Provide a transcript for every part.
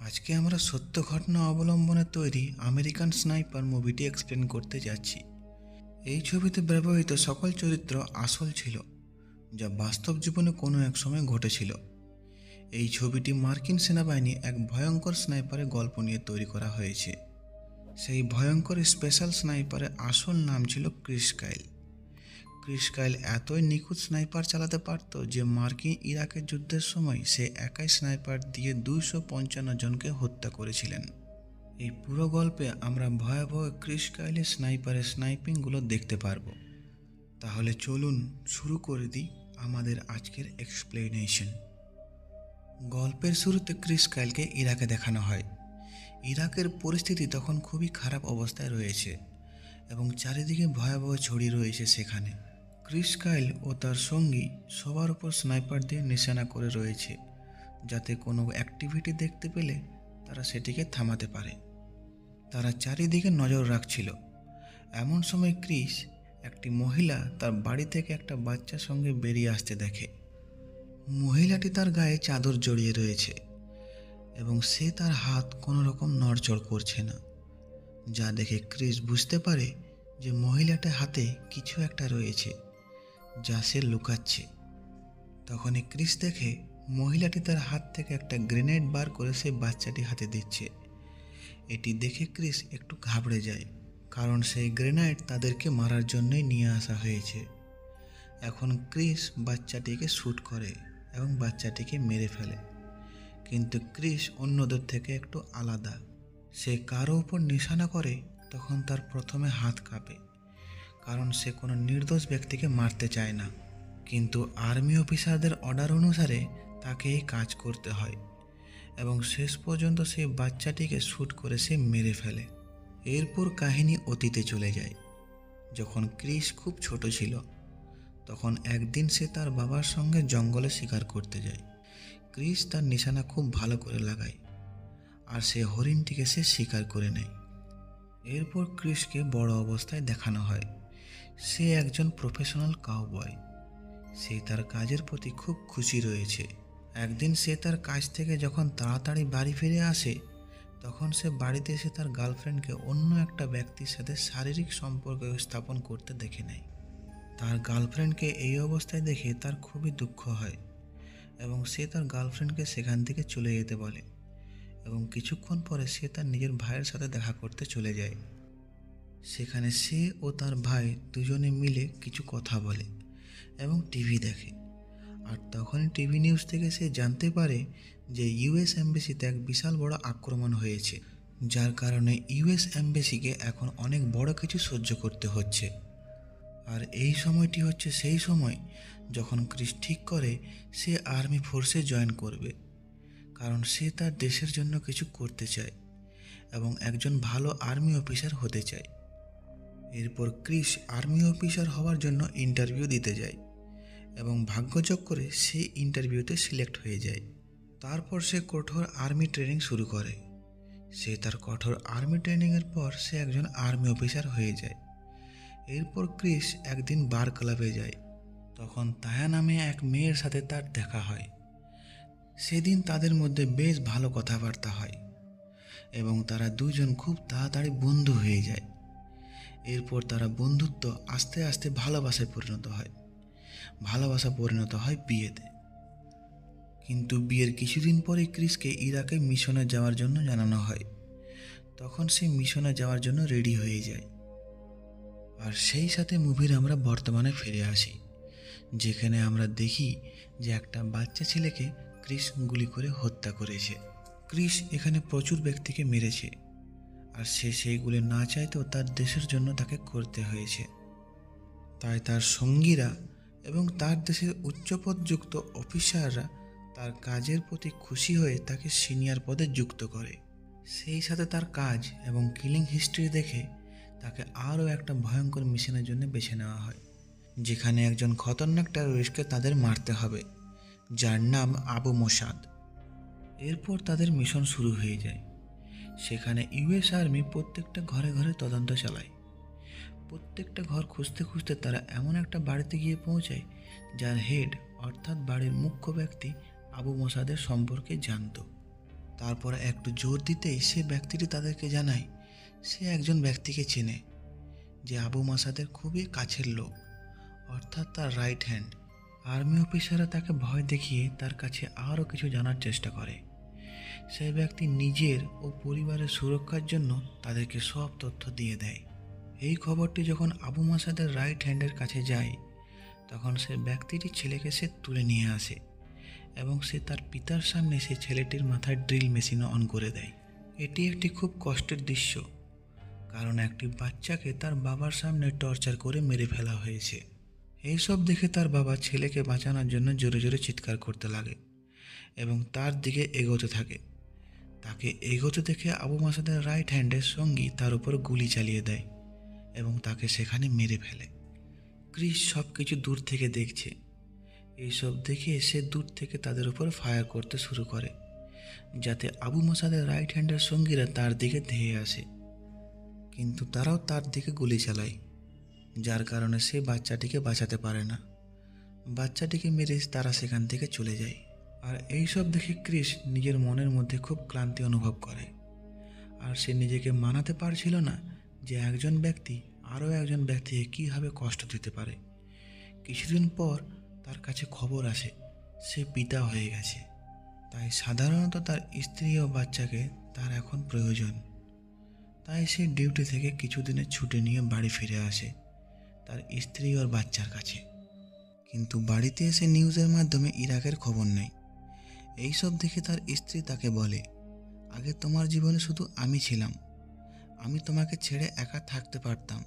আজকে আমরা সত্য ঘটনা অবলম্বনে তৈরি আমেরিকান স্নাইপার মুভিটি এক্সপ্লেন করতে যাচ্ছি। এই ছবিতে ব্যবহৃত সকল চরিত্র আসল ছিল, যা বাস্তব জীবনে কোনো এক সময় ঘটেছিল। এই ছবিটি মার্কিন সেনাবাহিনী এক ভয়ঙ্কর স্নাইপারের গল্প নিয়ে তৈরি করা হয়েছে। সেই ভয়ঙ্কর স্পেশাল স্নাইপারের আসল নাম ছিল ক্রিস কাইল। ক্রিস কাইল এতই নিখুঁত স্নাইপার চালাতে পারত যে মার্কিন ইরাকের যুদ্ধের সময় সে একাই স্নাইপার দিয়ে 255 জনকে হত্যা করেছিলেন। এই পুরো গল্পে আমরা ভয়াবহ ক্রিস কাইলের স্নাইপারের স্নাইপিংগুলো দেখতে পারবো। তাহলে চলুন শুরু করে দিই আমাদের আজকের এক্সপ্লেনেশন। গল্পের শুরুতে ক্রিস কাইলকে ইরাকে দেখানো হয়। ইরাকের পরিস্থিতি তখন খুবই খারাপ অবস্থায় রয়েছে এবং চারিদিকে ভয়াবহ ছড়িয়ে রয়েছে। সেখানে ক্রিস কাইল ও তার সঙ্গী সবার উপর স্নাইপার দিয়ে নিশানা করে রয়েছে, যাতে কোনো অ্যাক্টিভিটি দেখতে পেলে তারা সেটিকে থামাতে পারে। তারা চারিদিকে নজর রাখছিল। এমন সময় ক্রিস একটি মহিলা তার বাড়ি থেকে একটা বাচ্চার সঙ্গে বেরিয়ে আসতে দেখে। মহিলাটি তার গায়ে চাদর জড়িয়ে রয়েছে এবং সে তার হাত কোনো রকম নড়চড় করছে না, যা দেখে ক্রিস বুঝতে পারে যে মহিলাটার হাতে কিছু একটা রয়েছে যা সে লুকাচ্ছে। তখনই ক্রিস দেখে মহিলাটি তার হাত থেকে একটা গ্রেনেড বার করে সে বাচ্চাটি হাতে দিচ্ছে। এটি দেখে ক্রিস একটু ঘাবড়ে যায়, কারণ সেই গ্রেনেড তাদেরকে মারার জন্যই নিয়ে আসা হয়েছে। এখন ক্রিস বাচ্চাটিকে শ্যুট করে এবং বাচ্চাটিকে মেরে ফেলে। কিন্তু ক্রিস অন্যদের থেকে একটু আলাদা। সে কারো উপর নিশানা করে তখন তার প্রথমে হাত কাঁপে, কারণ সে কোনো নির্দোষ ব্যক্তিকে মারতে চায় না। কিন্তু আর্মি অফিসারদের অর্ডার অনুসারে তাকে এই কাজ করতে হয় এবং শেষ পর্যন্ত সে বাচ্চাটিকে শ্যুট করে সে মেরে ফেলে। এরপর কাহিনী অতীতে চলে যায়। যখন ক্রিস খুব ছোট ছিল, তখন একদিন সে তার বাবার সঙ্গে জঙ্গলে শিকার করতে যায়। ক্রিস তার নিশানা খুব ভালো করে লাগায় আর সে হরিণটিকে সে শিকার করে নেয়। এরপর ক্রিসকে বড় অবস্থায় দেখানো হয়। সে একজন প্রফেশনাল কাউবয়। সে তার কাজের প্রতি খুব খুশি রয়েছে। একদিন সে তার কাজ থেকে যখন তাড়াতাড়ি বাড়ি ফিরে আসে, তখন সে বাড়িতে এসে তার গার্লফ্রেন্ডকে অন্য একটা ব্যক্তির সাথে শারীরিক সম্পর্ক স্থাপন করতে দেখে নেয়। তার গার্লফ্রেন্ডকে এই অবস্থায় দেখে তার খুবই দুঃখ হয় এবং সে তার গার্লফ্রেন্ডকে সেখান থেকে চলে যেতে বলে এবং কিছুক্ষণ পরে সে তার নিজের ভাইয়ের সাথে দেখা করতে চলে যায়। সেখানে সে ও তার ভাই দুজনে মিলে কিছু কথা বলে এবং টিভি দেখে। আর তখনই টিভি নিউজ থেকে সে জানতে পারে যে ইউএস এম্বাসিতে এক বিশাল বড় আক্রমণ হয়েছে, যার কারণে ইউএস এম্বাসিকে এখন অনেক বড় কিছু সহ্য করতে হচ্ছে। আর এই সময়টি হচ্ছে সেই সময় যখন ক্রিস ঠিক করে সে আর্মি ফোর্সে জয়েন করবে, কারণ সে তার দেশের জন্য কিছু করতে চায় এবং একজন ভালো আর্মি অফিসার হতে চায়। এরপর ক্রিস আর্মি অফিসার হওয়ার জন্য ইন্টারভিউ দিতে যায় এবং ভাগ্যযোগ করে সে ইন্টারভিউতে সিলেক্ট হয়ে যায়। তারপর সে কঠোর আর্মি ট্রেনিং শুরু করে। সে তার কঠোর আর্মি ট্রেনিংয়ের পর সে একজন আর্মি অফিসার হয়ে যায়। এরপর ক্রিস একদিন বার ক্লাবে যায়। তখন তায়া নামে এক মেয়ের সাথে তার দেখা হয়। সেদিন তাদের মধ্যে বেশ ভালো কথাবার্তা হয় এবং তারা দুজন খুব তাড়াতাড়ি বন্ধু হয়ে যায়। এরপর তারা বন্ধুত্ব আস্তে আস্তে ভালোবাসায় পরিণত হয়। ভালোবাসা পরিণত হয় বিয়েতে। কিন্তু বিয়ের কিছুদিন পরে ক্রিসকে ইরাকে মিশনে যাওয়ার জন্য জানানো হয়। তখন সে মিশনে যাওয়ার জন্য রেডি হয়ে যায়। আর সেই সাথে মুভির আমরা বর্তমানে ফিরে আসি, যেখানে আমরা দেখি যে একটা বাচ্চা ছেলেকে ক্রিস গুলি করে হত্যা করেছে। ক্রিস এখানে প্রচুর ব্যক্তিকে মেরেছে আর সে সেইগুলি না চাইতেও তার দেশের জন্য তাকে করতে হয়েছে। তাই তার সঙ্গীরা এবং তার দেশের উচ্চপদযুক্ত অফিসাররা তার কাজের প্রতি খুশি হয়ে তাকে সিনিয়র পদে যুক্ত করে। সেই সাথে তার কাজ এবং কিলিং হিস্ট্রি দেখে তাকে আরও একটা ভয়ঙ্কর মিশনের জন্য বেছে নেওয়া হয়, যেখানে একজন খতরনাক টেররিস্টকে তাদের মারতে হবে, যার নাম আবু মোসাদ। এরপর তাদের মিশন শুরু হয়ে যায়। সেখানে ইউএস আর্মি প্রত্যেকটা ঘরে ঘরে তদন্ত চালায়। প্রত্যেকটা ঘর খুঁজতে খুঁজতে তারা এমন একটা বাড়িতে গিয়ে পৌঁছায় যার হেড অর্থাৎ বাড়ির মুখ্য ব্যক্তি আবু মোসাদের সম্পর্কে জানত। তারপর একটু জোর দিতেই সে ব্যক্তিটি তাদেরকে জানায় সে একজন ব্যক্তিকে চেনে, যে আবু মাসাদের খুবই কাছের লোক, অর্থাৎ তার রাইট হ্যান্ড। আর্মি অফিসাররা তাকে ভয় দেখিয়ে তার কাছে আরও কিছু জানার চেষ্টা করে। সেই ব্যক্তি নিজের ও পরিবারের সুরক্ষার জন্য তাদেরকে সব তথ্য দিয়ে দেয়। এই খবরটি যখন আবু মাসাদের রাইট হ্যান্ডের কাছে যায়, তখন সে ব্যক্তিটি ছেলেকে সে তুলে নিয়ে আসে এবং সে তার পিতার সামনে সেই ছেলেটির মাথায় ড্রিল মেশিন অন করে দেয়। এটি একটি খুব কষ্টের দৃশ্য, কারণ একটি বাচ্চাকে তার বাবার সামনে টর্চার করে মেরে ফেলা হয়েছে। এইসব দেখে তার বাবা ছেলেকে বাঁচানোর জন্য জোরে জোরে চিৎকার করতে লাগে এবং তার দিকে এগোতে থাকে। তাকে এগোতে দেখে আবু মাসাদের রাইট হ্যান্ডের সঙ্গী তার উপর গুলি চালিয়ে দেয় এবং তাকে সেখানে মেরে ফেলে। ক্রিস সব কিছু দূর থেকে দেখছে। এইসব দেখে সে দূর থেকে তাদের উপর ফায়ার করতে শুরু করে, যাতে আবু মাসাদের রাইট হ্যান্ডের সঙ্গীরা তার দিকে ধেয়ে আসে, কিন্তু তারাও তার দিকে গুলি চালায়, যার কারণে সে বাচ্চাটিকে বাঁচাতে পারে না। বাচ্চাটিকে মেরে তারা সেখান থেকে চলে যায়। আর এইসব দেখে ক্রিস নিজের মনের মধ্যে খুব ক্লান্তি অনুভব করে, আর সে নিজেকে মানাতে পারছিল না যে একজন ব্যক্তি আরও একজন ব্যক্তিকে কীভাবে কষ্ট দিতে পারে। কিছুদিন পর তার কাছে খবর আসে সে পিতা হয়ে গেছে, তাই সাধারণত তার স্ত্রী ও বাচ্চাকে তার এখন প্রয়োজন। তাই সে ডিউটি থেকে কিছুদিনের ছুটি নিয়ে বাড়ি ফিরে আসে তার স্ত্রী ওর বাচ্চার কাছে। কিন্তু বাড়িতে এসে নিউজের মাধ্যমে ইরাকের খবর নেয়। এইসব দেখে তার স্ত্রী তাকে বলে, আগে তোমার জীবনে শুধু আমি ছিলাম, আমি তোমাকে ছেড়ে একা থাকতে পারতাম,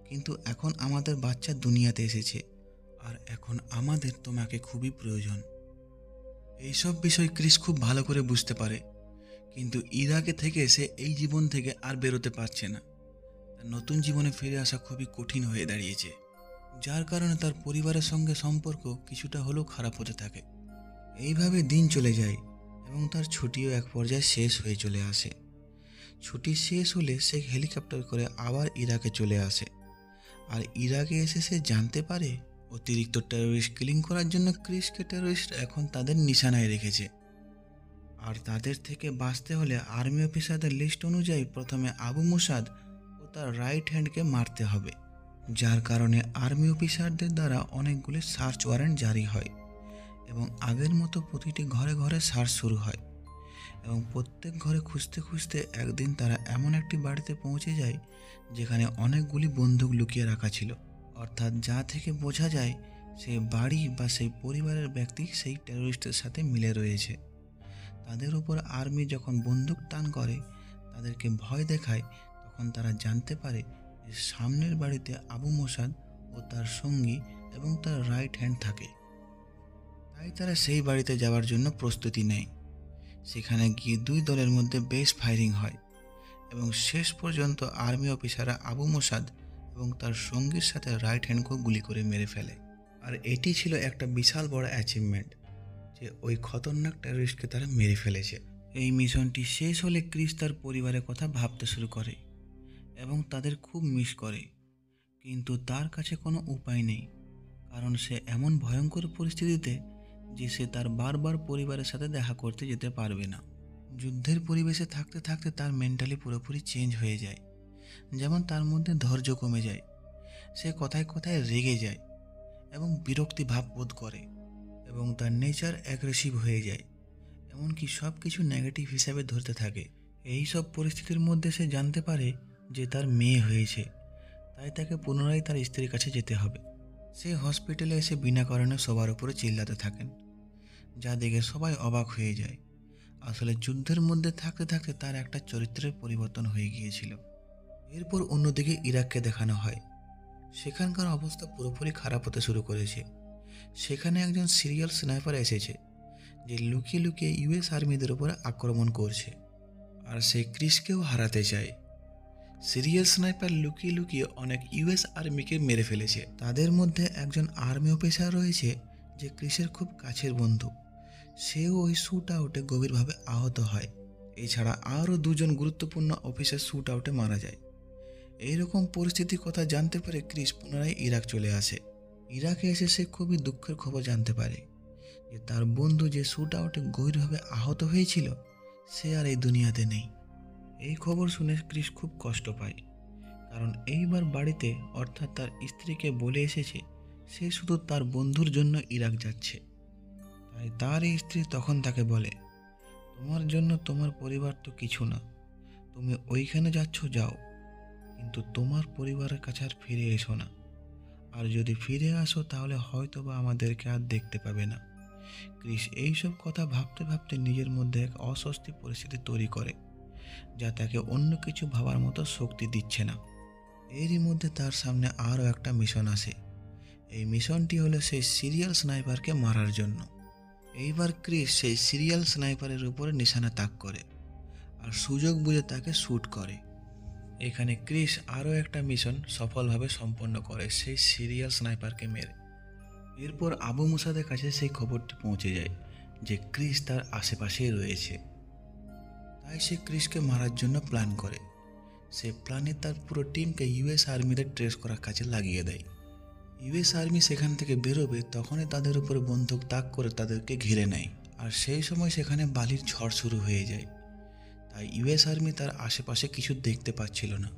কিন্তু এখন আমাদের বাচ্চা দুনিয়াতে এসেছে আর এখন আমাদের তোমাকে খুবই প্রয়োজন। এইসব বিষয় ক্রিস খুব ভালো করে বুঝতে পারে, কিন্তু ইরাকে থেকে সে এই জীবন থেকে আর বেরোতে পারছে না। তার নতুন জীবনে ফিরে আসা খুবই কঠিন হয়ে দাঁড়িয়েছে, যার কারণে তার পরিবারের সঙ্গে সম্পর্ক কিছুটা হলেও খারাপ হতে থাকে। এইভাবে দিন চলে যায় এবং তার ছুটিও এক পর্যায়ে শেষ হয়ে চলে আসে। ছুটি শেষ হলে সে হেলিকপ্টার করে আবার ইরাকে চলে আসে। আর ইরাকে এসে সে জানতে পারে অতিরিক্ত টেরোরিস্ট কিলিং করার জন্য ক্রিসকে টেরোরিস্ট এখন তাদের নিশানায় রেখেছে। আর তাদের থেকে বাঁচতে হলে আর্মি অফিসারদের লিস্ট অনুযায়ী প্রথমে আবু মুসাদ ও তার রাইট হ্যান্ডকে মারতে হবে, যার কারণে আর্মি অফিসারদের দ্বারা অনেকগুলি সার্চ ওয়ারেন্ট জারি হয় এবং আগের মতো প্রতিটি ঘরে ঘরে সার্চ শুরু হয়। এবং প্রত্যেক ঘরে খুঁজতে খুঁজতে একদিন তারা এমন একটি বাড়িতে পৌঁছে যায় যেখানে অনেকগুলি বন্দুক লুকিয়ে রাখা ছিল, অর্থাৎ যা থেকে বোঝা যায় সেই বাড়ি বা সেই পরিবারের ব্যক্তি সেই টেরোরিস্টের সাথে মিলে রয়েছে। তাদের উপর আর্মি যখন বন্দুক টান করে, তাদেরকে ভয় দেখায়, তখন তারা জানতে পারে যে সামনের বাড়িতে আবু মোসাদ ও তার সঙ্গী এবং তার রাইট হ্যান্ড থাকে। তাই তারা সেই বাড়িতে যাওয়ার জন্য প্রস্তুতি নেয়। সেখানে গিয়ে দুই দলের মধ্যে বেশ ফায়ারিং হয় এবং শেষ পর্যন্ত আর্মি অফিসাররা আবু মোসাদ এবং তার সঙ্গীর সাথে রাইট হ্যান্ডকেও গুলি করে মেরে ফেলে। আর এটি ছিল একটা বিশাল বড় অ্যাচিভমেন্ট যে ওই খতরনাক টেররিস্টকে তারা মেরে ফেলেছে। এই মিশনটি শেষ হলে ক্রিস তার পরিবারের কথা ভাবতে শুরু করে এবং তাদের খুব মিস করে, কিন্তু তার কাছে কোনো উপায় নেই, কারণ সে এমন ভয়ঙ্কর পরিস্থিতিতে যে সে তার বারবার পরিবারের সাথে দেখা করতে যেতে পারবে না। যুদ্ধের পরিবেশে থাকতে থাকতে তার মেন্টালি পুরোপুরি চেঞ্জ হয়ে যায়, যেমন তার মধ্যে ধৈর্য কমে যায়, সে কথায় কথায় রেগে যায় এবং বিরক্তি ভাব বোধ করে এবং তার নেচার অ্যাগ্রেসিভ হয়ে যায়, এমনকি সব কিছু নেগেটিভ হিসাবে ধরতে থাকে। এই সব পরিস্থিতির মধ্যে সে জানতে পারে যে তার মেয়ে হয়েছে, তাই তাকে পুনরায় তার স্ত্রীর কাছে যেতে হবে। সে হসপিটালে এসে বিনা কারণে সবার উপরে চিল্লাতে থাকেন, যা দেখে সবাই অবাক হয়ে যায়। আসলে যুদ্ধের মধ্যে থাকতে থাকতে তার একটা চরিত্রের পরিবর্তন হয়ে গিয়েছিল। এরপর অন্যদিকে ইরাককে দেখানো হয়। সেখানকার অবস্থা পুরোপুরি খারাপ হতে শুরু করেছে। সেখানে একজন সিরিয়াল স্নাইপার এসেছে যে লুকিয়ে লুকিয়ে ইউএস আর্মিদের উপরে আক্রমণ করছে, আর সে ক্রিসকেও হারাতে চায়। সিরিয়াল স্নাইপার লুকিয়ে লুকিয়ে অনেক ইউএস আর্মিকে মেরে ফেলেছে। তাদের মধ্যে একজন আর্মি অফিসার রয়েছে যে ক্রিসের খুব কাছের বন্ধু, সেও ওই শ্যুট আউটে গভীরভাবে আহত হয়। এছাড়া আরও দুজন গুরুত্বপূর্ণ অফিসার শ্যুট আউটে মারা যায়। এইরকম পরিস্থিতির কথা জানতে পারে ক্রিস পুনরায় ইরাক চলে আসে। ইরাকে এসে সে খুবই দুঃখের খবর জানতে পারে যে তার বন্ধু যে শ্যুট আউটে গভীরভাবে আহত হয়েছিল সে আর এই দুনিয়াতে নেই। এই খবর শুনে ক্রিস খুব কষ্ট পায়, কারণ এইবার বাড়িতে অর্থাৎ তার স্ত্রীকে বলে এসেছে সে শুধু তার বন্ধুর জন্য ইরাক যাচ্ছে। তাই তার এই স্ত্রী তখন তাকে বলে, তোমার জন্য তোমার পরিবার তো কিছু না, তুমি ওইখানে যাচ্ছ যাও, কিন্তু তোমার পরিবারের কাছে আর ফিরে এসো না। আর যদি ফিরে আসো তাহলে হয়তো বা আমাদেরকে আর দেখতে পাবে না। ক্রিস এইসব কথা ভাবতে ভাবতে নিজের মধ্যে এক অস্বস্তি পরিস্থিতি তৈরি করে, যা তাকে অন্য কিছু ভাবার মতো শক্তি দিচ্ছে না। এরই মধ্যে তার সামনে আরও একটা মিশন আসে। এই মিশনটি হলো সেই সিরিয়াল স্নাইপারকে মারার জন্য। এইবার ক্রিস সেই সিরিয়াল স্নাইপারের উপরে নিশানা তাক করে আর সুযোগ বুঝে তাকে শ্যুট করে। এখানে ক্রিস আরও একটা মিশন সফলভাবে সম্পন্ন করে সেই সিরিয়াল স্নাইপারকে মেরে। এরপর আবু মুসাদের কাছে সেই খবরটি পৌঁছে যায় যে ক্রিস তার আশেপাশেই রয়েছে। তাই সে ক্রিসকে মারার জন্য প্ল্যান করে। সে প্ল্যানে তার পুরো টিমকে ইউএস আর্মিদের ট্রেস করার কাজে লাগিয়ে দেয়। ইউএস আর্মি সেখান থেকে বেরোবে তখনই তাদের উপরে বন্দুক তাক করে তাদেরকে ঘিরে নেয়, আর সেই সময় সেখানে বালির ঝড় শুরু হয়ে যায়। তাই ইউএস আর্মি তার আশেপাশে কিছু দেখতে পাচ্ছিল না।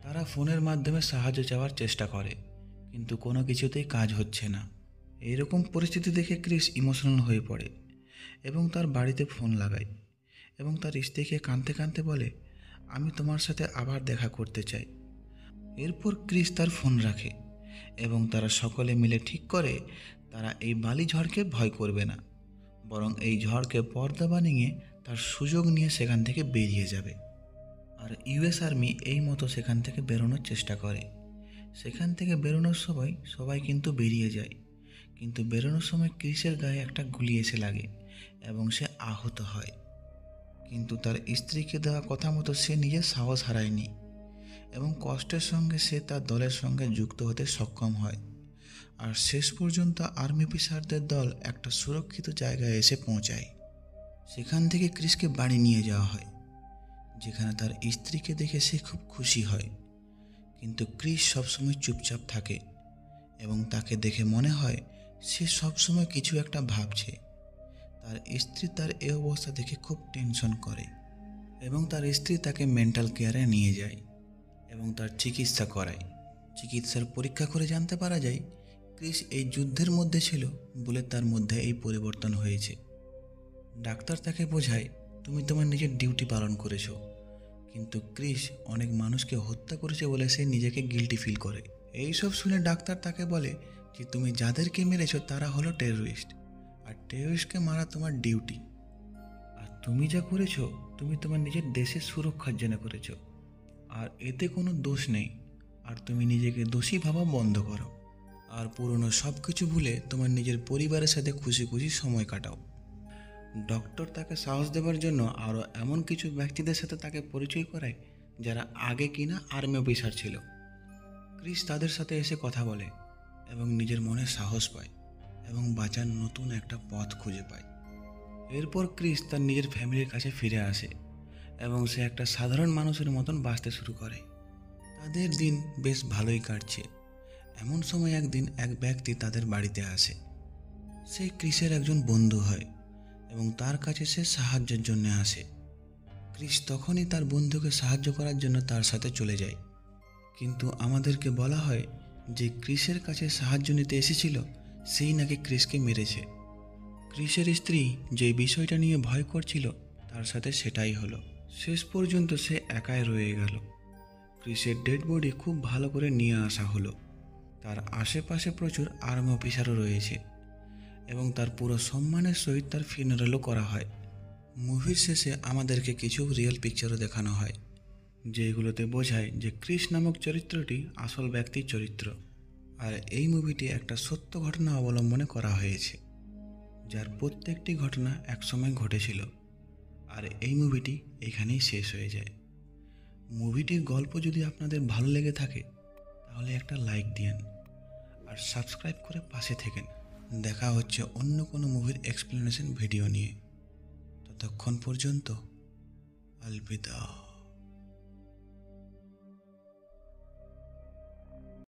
তারা ফোনের মাধ্যমে সাহায্য চাওয়ার চেষ্টা করে, কিন্তু কোনো কিছুতেই কাজ হচ্ছে না। এইরকম পরিস্থিতি দেখে ক্রিস ইমোশনাল হয়ে পড়ে এবং তার বাড়িতে ফোন লাগায় এবং তার স্ত্রীকে কাঁদতে কাঁদতে বলে, আমি তোমার সাথে আবার দেখা করতে চাই। এরপর ক্রিস তার ফোন রাখে এবং তারা সকলে মিলে ঠিক করে তারা এই বালি ঝড়কে ভয় করবে না, বরং এই ঝড়কে পর্দা বানিয়ে তার সুযোগ নিয়ে সেখান থেকে বেরিয়ে যাবে। আর ইউএস আর্মি এই মতো সেখান থেকে বেরোনোর চেষ্টা করে। সেখান থেকে বেরোনোর সময় সবাই কিন্তু বেরিয়ে যায়, কিন্তু বেরোনোর সময় ক্রিসের গায়ে একটা গুলি এসে লাগে এবং সে আহত হয়। কিন্তু তার স্ত্রীকে দেওয়া কথা মতো সে নিজের সাহস হারায়নি এবং কষ্টের সঙ্গে সে তার দলের সঙ্গে যুক্ত হতে সক্ষম হয়। আর শেষ পর্যন্ত আর্মি অফিসারদের দল একটা সুরক্ষিত জায়গায় এসে পৌঁছায়। সেখান থেকে ক্রিসকে বাড়ি নিয়ে যাওয়া হয়, যেখানে তার স্ত্রীকে দেখে সে খুব খুশি হয়। কিন্তু ক্রিস সবসময় চুপচাপ থাকে এবং তাকে দেখে মনে হয় সে সবসময় কিছু একটা ভাবছে। তার স্ত্রী তার এই অবস্থা দেখে খুব টেনশন করে এবং তার স্ত্রী তাকে মেন্টাল কেয়ারে নিয়ে যায় এবং তার চিকিৎসা করায়। চিকিৎসার পরীক্ষা করে জানতে পারা যায় ক্রিস এই যুদ্ধের মধ্যে ছিল বলে তার মধ্যে এই পরিবর্তন হয়েছে। ডাক্তার তাকে বোঝায়, তুমি তোমার নিজের ডিউটি পালন করেছো, কিন্তু ক্রিস অনেক মানুষকে হত্যা করেছে বলে সে নিজেকে গিল্টি ফিল করে। এইসব শুনে ডাক্তার তাকে বলে যে তুমি যাদেরকে মেরেছো তারা হলো টেররিস্ট, আর টেররিস্টকে মারা তোমার ডিউটি। আর তুমি যা করেছো তুমি তোমার নিজের দেশের সুরক্ষার জন্য করেছো, আর এতে কোনো দোষ নেই। আর তুমি নিজেকে দোষী ভাবা বন্ধ করো আর পুরনো সব কিছু ভুলে তোমার নিজের পরিবারের সাথে খুশি খুশি সময় কাটাও। ডক্টর তাকে সাহস দেওয়ার জন্য আরও এমন কিছু ব্যক্তিদের সাথে তাকে পরিচয় করায় যারা আগে কিনা আর্মি অফিসার ছিল। ক্রিস তাদের সাথে এসে কথা বলে এবং নিজের মনে সাহস পায় এবং বাঁচার নতুন একটা পথ খুঁজে পায়। এরপর ক্রিস তার নিজের ফ্যামিলির কাছে ফিরে আসে এবং সে একটা সাধারণ মানুষের মতন বাঁচতে শুরু করে। তাদের দিন বেশ ভালোই কাটছে। এমন সময় একদিন এক ব্যক্তি তাদের বাড়িতে আসে। সে ক্রিসের একজন বন্ধু হয় এবং তার কাছে সে সাহায্যের জন্য আসে। ক্রিস তখনই তার বন্ধুকে সাহায্য করার জন্য তার সাথে চলে যায়, কিন্তু আমাদেরকে বলা হয় যে ক্রিসের কাছে সাহায্য নিতে এসেছিল সেই নাকি ক্রিসকে মেরেছে। ক্রিসের স্ত্রী যে বিষয়টা নিয়ে ভয় করছিল তার সাথে সেটাই হলো। শেষ পর্যন্ত সে একাই রয়ে গেল। ক্রিসের ডেড বডি খুব ভালো করে নিয়ে আসা হলো। তার আশেপাশে প্রচুর আর্মি অফিসারও রয়েছে এবং তার পুরো সম্মানের সহিত তার ফিনারেলও করা হয়। মুভির শেষে আমাদেরকে কিছু রিয়েল পিকচারও দেখানো হয়, যেগুলোতে বোঝায় যে ক্রিস নামক চরিত্রটি আসল ব্যক্তির চরিত্র। আর এই মুভিটি একটা সত্য ঘটনা অবলম্বনে করা হয়েছে, যার প্রত্যেকটি ঘটনা একসময় ঘটেছিল। আর এই মুভিটি এখানেই শেষ হয়ে যায়। মুভিটির গল্প যদি আপনাদের ভালো লেগে থাকে তাহলে একটা লাইক দিন আর সাবস্ক্রাইব করে পাশে থেকেন। দেখা হচ্ছে অন্য কোনো মুভির এক্সপ্লেনেশন ভিডিও নিয়ে। ততক্ষণ পর্যন্ত আলবিদা।